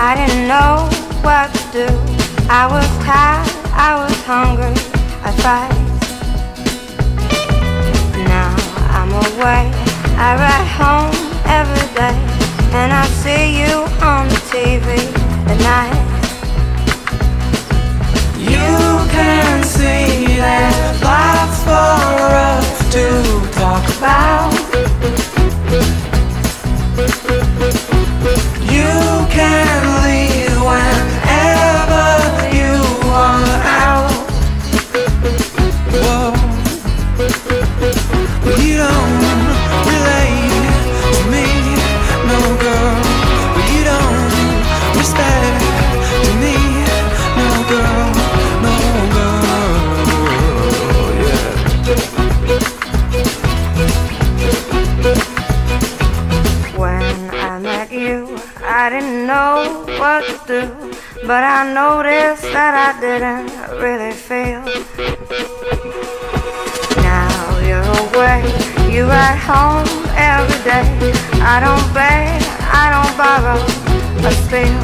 I didn't know what to do. I was tired, I was hungry, I fight. Now I'm away, I ride home every day, and I see you on the TV at night. You can see there's lots for us to talk about. You can leave whenever you want out. Whoa. But you don't relate to me, no girl. But you don't respect to me, no girl, no girl, yeah. When I met you, I didn't know what to do, but I noticed that I didn't really feel. Now you're away, you ride home every day. I don't beg, I don't borrow, but still